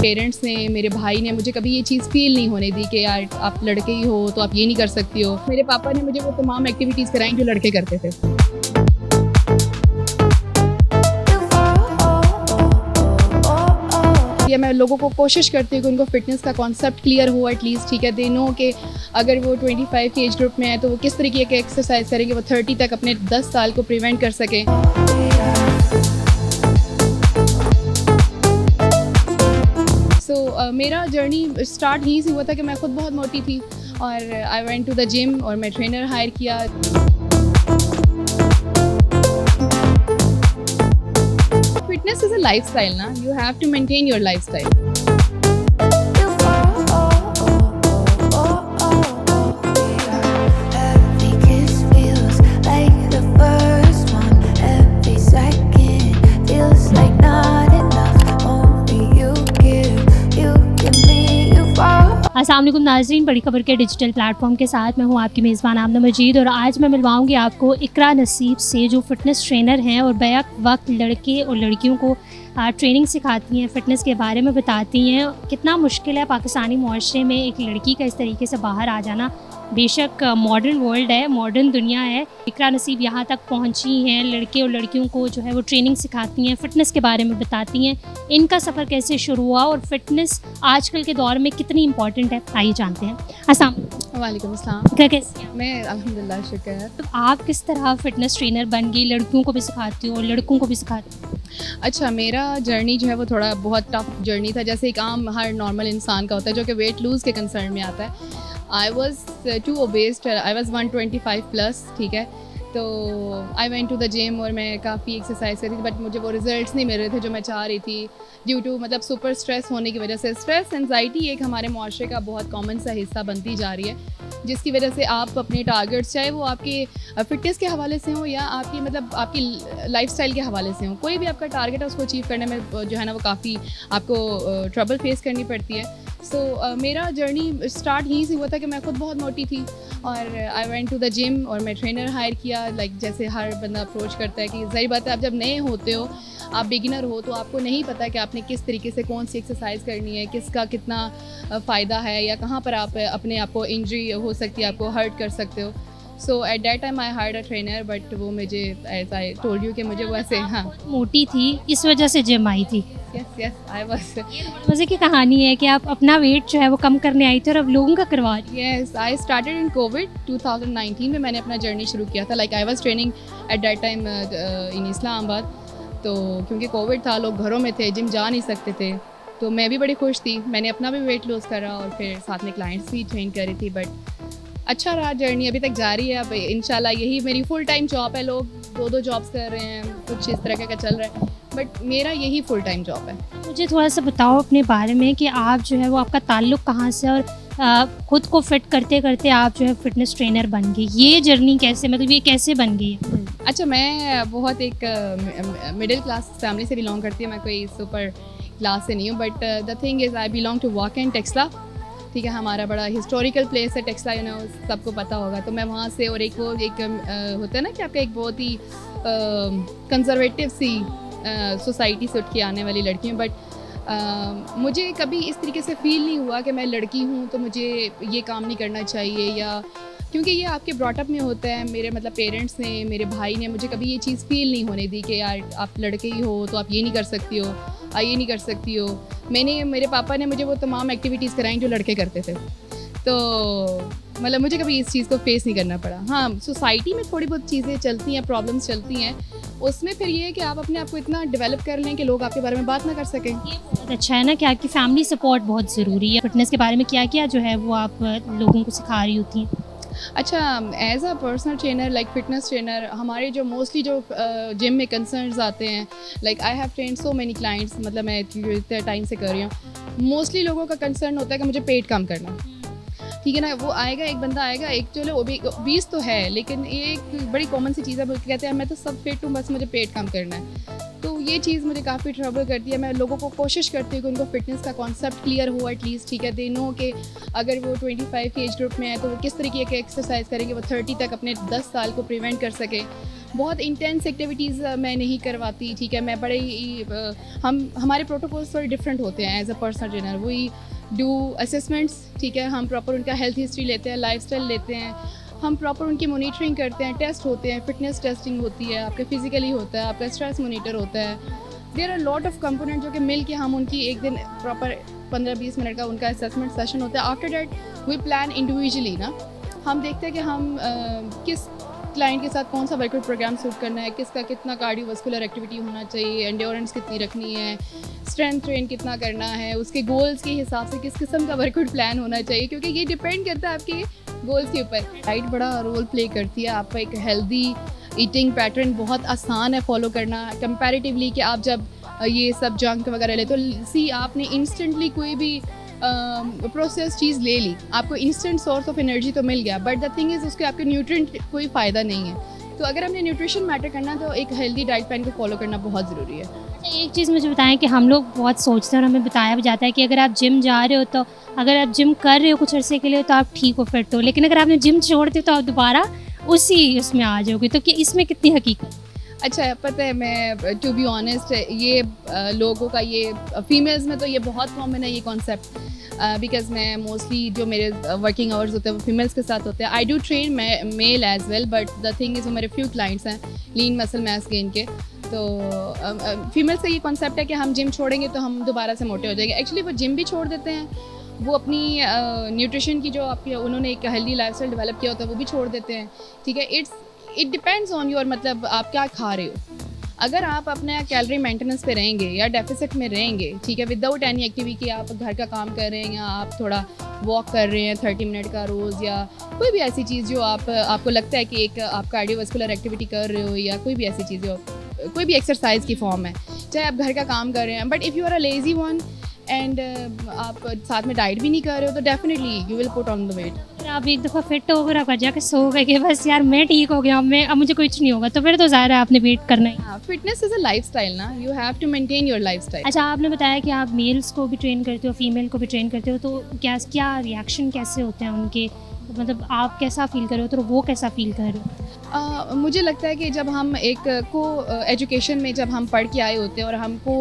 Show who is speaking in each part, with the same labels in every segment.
Speaker 1: Parents ने, मेरे भाई ने मुझे कभी ये चीज़ फ़ील नहीं होने दी कि यार आप लड़के ही हो तो आप ये नहीं कर सकती हो। मेरे पापा ने मुझे वो तमाम एक्टिविटीज़ कराई जो लड़के करते थे। या मैं लोगों को कोशिश करती हूँ कि उनको फ़िटनेस का कॉन्सेप्ट क्लियर हो एटलीस्ट, ठीक है। दे नो कि अगर वो 25 की एज ग्रुप में है तो वो किस तरीके के एक्सरसाइज करेंगे, वो 30 तक अपने 10 साल को प्रिवेंट कर सकें। मेरा जर्नी स्टार्ट यहीं से हुआ था कि मैं खुद बहुत मोटी थी और I went to the gym और मैं ट्रेनर हायर किया। फिटनेस इज़ अ लाइफस्टाइल ना, you have to maintain your lifestyle.
Speaker 2: अस्सलाम वालेकुम नाज़रीन, बड़ी खबर के डिजिटल प्लेटफॉर्म के साथ मैं हूं आपकी मेज़बान आमना मजीद और आज मैं मिलवाऊंगी आपको इकरा नसीब से, जो फ़िटनेस ट्रेनर हैं और बैक वक्त लड़के और लड़कियों को ट्रेनिंग सिखाती हैं, फ़िटनेस के बारे में बताती हैं। कितना मुश्किल है पाकिस्तानी मुआशरे में एक लड़की का इस तरीके से बाहर आ जाना। बेशक मॉडर्न वर्ल्ड है, मॉडर्न दुनिया है। इकरा नसीब यहाँ तक पहुँची हैं, लड़के और लड़कियों को जो है वो ट्रेनिंग सिखाती हैं, फ़िटनेस के बारे में बताती हैं। इनका सफ़र कैसे शुरू हुआ और फ़िटनेस आजकल के दौर में कितनी इंपॉर्टेंट है, आइए जानते हैं। अस्सलाम
Speaker 1: वालेकुम अस्सलाम।
Speaker 2: क्या कैसे हैं?
Speaker 1: मैं अल्हम्दुलिल्लाह शुक्र है।
Speaker 2: तो आप किस तरह फ़िटनेस ट्रेनर बन गई? लड़कियों को भी सिखाती हो, लड़कों को भी सिखाती हो?
Speaker 1: अच्छा, मेरा जर्नी जो है वो थोड़ा बहुत टफ जर्नी था, जैसे एक आम हर नॉर्मल इंसान का होता है जो कि वेट लूज़ के कंसर्न में आता है। I was too obesed, I was 125 plus, ठीक है। तो I went to the gym और मैं काफ़ी एक्सरसाइज करती थी, बट मुझे वो रिजल्ट्स नहीं मिल रहे थे जो मैं चाह रही थी, ड्यू टू मतलब सुपर स्ट्रेस होने की वजह से। स्ट्रेस एंजाइटी एक हमारे मुआशरे का बहुत कॉमन सा हिस्सा बनती जा रही है, जिसकी वजह से आप अपने टारगेट्स, चाहे वो आपके फिटनेस के हवाले से हो या आपकी मतलब आपकी लाइफस्टाइल के हवाले से हो, कोई भी आपका टारगेट है उसको अचीव करने में जो है ना वो काफ़ी आपको ट्रबल फेस करनी पड़ती है। मेरा जर्नी स्टार्ट यहीं से हुआ था कि मैं खुद बहुत मोटी थी और I went to the gym और मैं ट्रेनर हायर किया। जैसे हर बंदा अप्रोच करता है कि सही बात है, आप जब नए होते हो, आप बिगिनर हो, तो आपको नहीं पता कि आपने किस तरीके से कौन सी एक्सरसाइज करनी है, किसका कितना फ़ायदा है या कहाँ पर आप अपने आप को इंजरी हो सकती है, आपको हर्ट कर सकते हो। So at that time I hired a trainer, but वो मुझे एज आई टोल्ड यू कि मुझे वो ऐसे हाँ
Speaker 2: मोटी थी, इस वजह से जिम आई थी।
Speaker 1: Yes I was.
Speaker 2: मज़े की कहानी है कि आप अपना वेट जो है वो कम करने आई थी और अब लोगों का करवा रही हैं।
Speaker 1: Yes, I started in Covid 2019 में मैंने अपना जर्नी शुरू किया था। Like I was training at that time in Islamabad. तो क्योंकि कोविड था, लोग घरों में थे, जिम जा नहीं सकते थे, तो मैं भी बड़ी खुश थी। मैंने अपना भी वेट लॉस करा और फिर साथ में क्लाइंट्स भी ट्रेन करी थी। बट अच्छा रहा, जर्नी अभी तक जारी है। अब इंशाल्लाह यही मेरी फुल टाइम जॉब है। लोग 2-2 जॉब्स कर रहे हैं, कुछ इस तरह का चल रहा है, बट मेरा यही फुल टाइम जॉब है।
Speaker 2: मुझे थोड़ा सा बताओ अपने बारे में कि आप जो है वो आपका ताल्लुक़ कहाँ से और खुद को फिट करते करते आप जो है फ़िटनेस ट्रेनर बन गई। ये जर्नी कैसे, मतलब ये कैसे बन गई है?
Speaker 1: अच्छा, मैं बहुत एक मिडिल क्लास फैमिली से बिलोंग करती हूँ। मैं कोई सुपर क्लास से नहीं हूँ, but the thing is I belong to वाकन टेक्सला, ठीक है। हमारा बड़ा हिस्टोरिकल प्लेस है टेक्सला, यू नो, सबको पता होगा। तो मैं वहाँ से, और एक वो एक होता है ना कि आपका एक बहुत ही कंजर्वेटिव सी सोसाइटी से उठ के आने वाली लड़की हूँ। बट मुझे कभी इस तरीके से फ़ील नहीं हुआ कि मैं लड़की हूँ तो मुझे ये काम नहीं करना चाहिए, या क्योंकि ये आपके ब्रॉटअप में होता है। मेरे मतलब पेरेंट्स ने, मेरे भाई ने मुझे कभी ये चीज़ फ़ील नहीं होने दी कि यार आप लड़के ही हो तो आप ये नहीं कर सकती हो, ये नहीं कर सकती हो। मेरे पापा ने मुझे वो तमाम एक्टिविटीज़ कराई जो लड़के करते थे, तो मतलब मुझे कभी इस चीज़ को फेस नहीं करना पड़ा। हाँ, सोसाइटी में थोड़ी बहुत चीज़ें चलती हैं, प्रॉब्लम्स चलती हैं, उसमें फिर ये है कि आप अपने आप को इतना डेवलप कर लें कि लोग आपके बारे में बात ना कर सकें।
Speaker 2: ये बहुत अच्छा है ना कि आपकी फैमिली सपोर्ट बहुत ज़रूरी है। फ़िटनेस के बारे में क्या क्या जो है वो आप लोगों को सिखा रही होती हैं?
Speaker 1: अच्छा, as a personal trainer, like fitness trainer, हमारे जो मोस्टली जो जिम में कंसर्न्स आते हैं, like I have trained so many clients, मतलब मैं इतने टाइम से कर रही हूँ। मोस्टली लोगों का कंसर्न होता है कि मुझे पेट कम करना, ठीक है ना। वो आएगा, एक बंदा आएगा, एक चलो ओबीस तो है, लेकिन ये एक बड़ी कॉमन सी चीज़ है। वो कहते हैं मैं तो सब फिट हूँ, बस मुझे पेट कम करना है। तो ये चीज़ मुझे काफ़ी ट्रबल करती है। मैं लोगों को कोशिश करती हूँ कि उनको फ़िटनेस का कॉन्सेप्ट क्लियर हो एटलीस्ट, ठीक है। दे नो कि अगर वो 25 की एज ग्रुप में है तो वो किस तरीके के एक्सरसाइज करेंगे, वो 30 तक अपने 10 साल को प्रिवेंट कर सकें। बहुत इंटेंस एक्टिविटीज़ मैं नहीं करवाती, ठीक है। मैं बड़े ही हमारे प्रोटोकॉल्स थोड़े डिफरेंट होते हैं as a personal trainer. We do assessments, ठीक है। हम प्रॉपर उनका हेल्थ हिस्ट्री लेते हैं, लाइफस्टाइल लेते हैं, हम प्रॉपर उनकी मॉनिटरिंग करते हैं, टेस्ट होते हैं, फिटनेस टेस्टिंग होती है, आपका फिजिकली होता है, आपका स्ट्रेस मॉनिटर होता है। There are lot of component जो कि मिल के हम उनकी एक दिन प्रॉपर 15-20 मिनट का उनका असेसमेंट सेशन होता है। After that we plan individually ना, हम देखते हैं कि हम किस क्लाइंट के साथ कौन सा वर्कआउट प्रोग्राम सूट करना है, किसका कितना कार्डियोवास्कुलर एक्टिविटी होना चाहिए, एंड्योरेंस कितनी रखनी है, स्ट्रेंथ ट्रेन कितना करना है, उसके गोल्स के हिसाब से किस किस्म का वर्कआउट प्लान होना चाहिए, क्योंकि ये डिपेंड करता है आपके गोल्स के ऊपर। डाइट बड़ा रोल प्ले करती है। आपका एक हेल्दी ईटिंग पैटर्न बहुत आसान है फॉलो करना कंपैरेटिवली कि आप जब ये सब जंक वगैरह ले, तो सी आपने इंस्टेंटली कोई भी प्रोसेस चीज़ ले ली, आपको इंस्टेंट सोर्स ऑफ एनर्जी तो मिल गया, बट द थिंग इज़ उसके आपके न्यूट्रिएंट कोई फ़ायदा नहीं है। तो अगर हमने न्यूट्रिशन मैटर करना तो एक हेल्दी डाइट प्लान को फॉलो करना बहुत ज़रूरी है।
Speaker 2: अच्छा, एक चीज़ मुझे बताएं कि हम लोग बहुत सोचते हैं और हमें बताया भी जाता है कि अगर आप जिम जा रहे हो तो अगर आप जिम कर रहे हो कुछ अरसे के लिए तो आप ठीक हो, फिट हो, लेकिन अगर आपने जिम छोड़ दी तो आप दोबारा उसी उसमें आ जाओगे। तो कि इसमें कितनी हकीकत?
Speaker 1: अच्छा, पता है, मैं टू बी ऑनेस्ट ये लोगों का ये फीमेल्स में तो ये बहुत कॉमन है ये कॉन्सेप्ट, बिकॉज मैं मोस्टली जो मेरे वर्किंग आवर्स होते हैं वो फीमेल्स के साथ होते हैं। I do train male as well, but the thing is मेरे फ्यू क्लाइंट्स हैं लीन मसल मास गेन के, तो फीमेल्स का ये कॉन्सेप्ट है कि हम जिम छोड़ेंगे तो हम दोबारा से मोटे हो जाएंगे। एक्चुअली वो जिम भी छोड़ देते हैं, वो अपनी न्यूट्रिशन की जो आपकी उन्होंने एक हेल्दी लाइफस्टाइल डेवलप किया होता है वो भी छोड़ देते हैं, ठीक है। इट डिपेंड्स ऑन योर, मतलब आप क्या खा रहे हो। अगर आप अपने कैलोरी मेंटेनेंस पे रहेंगे या डेफिसिट में रहेंगे, ठीक है, विदाउट एनी एक्टिविटी कि आप घर का काम कर रहे हैं या आप थोड़ा वॉक कर रहे हैं 30 मिनट का रोज़, या कोई भी ऐसी चीज़ जो आपको लगता है कि एक आप कार्डियोवास्कुलर एक्टिविटी कर रहे हो, या कोई भी ऐसी चीज़ जो कोई भी एक्सरसाइज की फॉर्म है, चाहे आप घर का काम कर रहे हैं, but if you are a lazy one and आप साथ में डाइट भी नहीं कर रहे हो, तो definitely you will put on the weight.
Speaker 2: आप एक दफ़ा फिट हो गए, आप जाके सो गए कि बस यार मैं ठीक हो गया, अब मुझे कुछ नहीं होगा, तो फिर तो ज़ाहिर है आपने वेट करना ही।
Speaker 1: हाँ, फिटनेस इज़ अ लाइफस्टाइल ना, you have to maintain your lifestyle.
Speaker 2: अच्छा, आपने बताया कि आप मेल्स को भी ट्रेन करते हो, फीमेल को भी ट्रेन करते हो, तो क्या रिएक्शन कैसे होते हैं उनके, मतलब आप कैसा फील कर रहे हो तो वो कैसा फील कर रहे हो?
Speaker 1: मुझे लगता है कि जब हम एक को एजुकेशन में जब हम पढ़ के आए होते हैं और हमको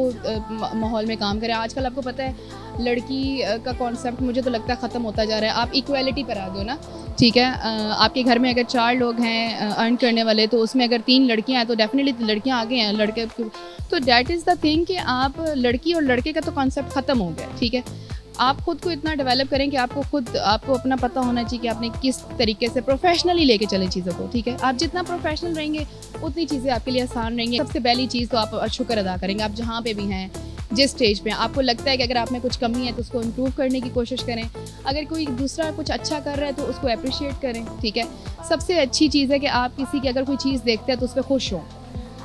Speaker 1: माहौल में काम करें, आजकल आपको पता है लड़की का कॉन्सेप्ट मुझे तो लगता है ख़त्म होता जा रहा है। आप इक्वालिटी पर आ गए हो ना, ठीक है। आपके घर में अगर 4 लोग हैं अर्न करने वाले, तो उसमें अगर 3 लड़कियां हैं तो डेफिनेटली लड़कियां आगे हैं लड़के, तो दैट इज़ द थिंग कि आप लड़की और लड़के का तो कॉन्सेप्ट ख़त्म हो गया, ठीक है। आप खुद को इतना डेवलप करें कि आपको अपना पता होना चाहिए कि आपने किस तरीके से प्रोफेशनली लेके चले चीज़ों को, ठीक है। आप जितना प्रोफेशनल रहेंगे उतनी चीज़ें आपके लिए आसान रहेंगी। सबसे पहली चीज़ तो आप शुक्र अदा करेंगे, आप जहाँ पे भी हैं, जिस स्टेज पे आपको लगता है कि अगर आप में कुछ कमी है तो उसको इम्प्रूव करने की कोशिश करें। अगर कोई दूसरा कुछ अच्छा कर रहा है तो उसको अप्रिशिएट करें, ठीक है। सबसे अच्छी चीज़ है कि आप किसी की अगर कोई चीज़ देखते हैं तो उस पर खुश हों,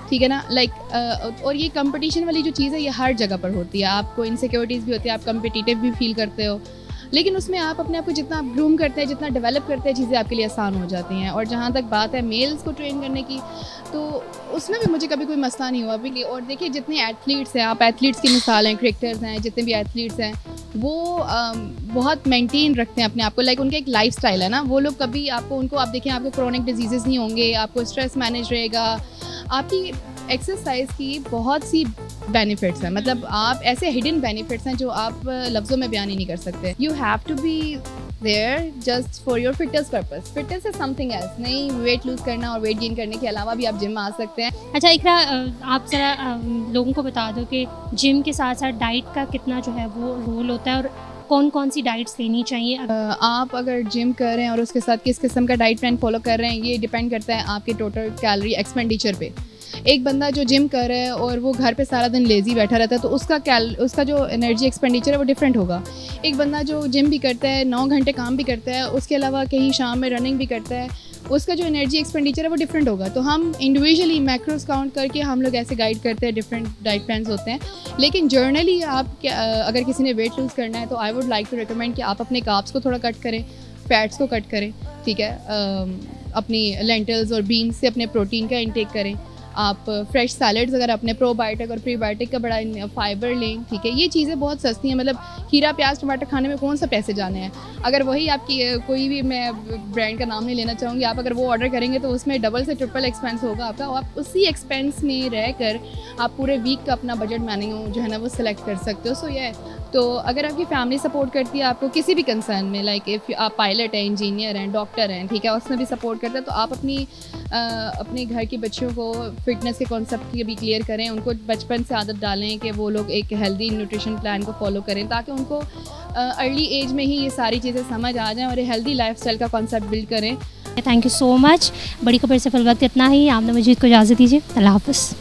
Speaker 1: ठीक है ना। और ये कंपटीशन वाली जो चीज़ है ये हर जगह पर होती है। आपको इनसिक्योरिटीज़ भी होती है, आप कम्पिटिटिव भी फील करते हो, लेकिन उसमें आप अपने आप को जितना ग्रूम करते हैं, जितना डेवलप करते हैं, चीज़ें आपके लिए आसान हो जाती हैं। और जहाँ तक बात है मेल्स को ट्रेन करने की, तो उसमें भी मुझे कभी कोई मसला नहीं हुआ भी। और देखिए जितने एथलीट्स हैं, आप एथलीट्स की मिसाल हैं, क्रिकेटर्स हैं, जितने भी एथलीट्स हैं वो बहुत मेंटेन रखते हैं अपने आप को, लाइक उनका एक लाइफस्टाइल है ना। वो लोग कभी आपको आप देखें, आपको क्रोनिक डिजीज़ नहीं होंगे, आपको स्ट्रेस मैनेज रहेगा। आपकी एक्सरसाइज की बहुत सी बेनिफिट्स हैं, मतलब आप ऐसे हिडन बेनिफिट्स हैं जो आप लफ्ज़ों में बयान ही नहीं कर सकते। You have to be there just for your fitness purpose. Fitness is something else, नहीं वेट लूज़ करना और वेट गेन करने के अलावा भी आप जिम में आ सकते हैं।
Speaker 2: अच्छा इकरा, आप ज़रा लोगों को बता दो कि जिम के साथ साथ डाइट का कितना जो है वो रोल होता है और कौन कौन सी डाइट्स लेनी चाहिए।
Speaker 1: आप अगर जिम कर रहे हैं और उसके साथ किस किस्म का डाइट प्लान फॉलो कर रहे हैं, ये डिपेंड करता है आपके टोटल कैलोरी एक्सपेंडिचर पे। एक बंदा जो जिम कर रहा है और वो घर पे सारा दिन लेज़ी बैठा रहता है तो उसका जो एनर्जी एक्सपेंडिचर है वो डिफरेंट होगा। एक बंदा जो जिम भी करता है, 9 घंटे काम भी करता है, उसके अलावा कहीं शाम में रनिंग भी करता है, उसका जो एनर्जी एक्सपेंडिचर है वो डिफरेंट होगा। तो हम इंडिविजुअली मैक्रोस काउंट करके हम लोग ऐसे गाइड करते हैं, डिफरेंट डाइट प्लान्स होते हैं। लेकिन जर्नली आप अगर किसी ने वेट लूज़ करना है तो I would like to recommend कि आप अपने कार्ब्स को थोड़ा कट करें, फैट्स को कट करें, ठीक है। अपनी लेंटल्स और बीन्स से अपने प्रोटीन का इंटेक करें। आप फ्रेश सैलड्स अगर अपने प्रोबायोटिक और प्रीबायोटिक का बड़ा फाइबर लें, ठीक है। ये चीज़ें बहुत सस्ती हैं, मतलब खीरा प्याज टमाटर खाने में कौन सा पैसे जाने हैं। अगर वही आपकी कोई भी, मैं ब्रांड का नाम नहीं लेना चाहूँगी, आप अगर वो ऑर्डर करेंगे तो उसमें डबल से ट्रिपल एक्सपेंस होगा आपका, और आप उसी एक्सपेंस में रहकर आप पूरे वीक का अपना बजट मेन्यू जो है ना वो सिलेक्ट कर सकते हो। सो ये तो अगर आपकी फैमिली सपोर्ट करती है आपको किसी भी कंसर्न में, लाइक इफ़ आप पायलट हैं, इंजीनियर हैं, डॉक्टर हैं, ठीक है, उसमें भी सपोर्ट करता है, तो आप अपने घर के बच्चों को फिटनेस के कॉन्सेप्ट की भी क्लियर करें, उनको बचपन से आदत डालें कि वो लोग एक हेल्दी न्यूट्रिशन प्लान को फॉलो करें, ताकि उनको अर्ली एज में ही ये सारी चीज़ें समझ आ जाएं और ये हेल्दी लाइफस्टाइल का कॉन्सेप्ट बिल्ड करें।
Speaker 2: Thank you so much. बड़ी खबर से फिल वक्त इतना ही। आमना मजीद को इजाज़त दीजिए। अल्लाह हाफ़िज़।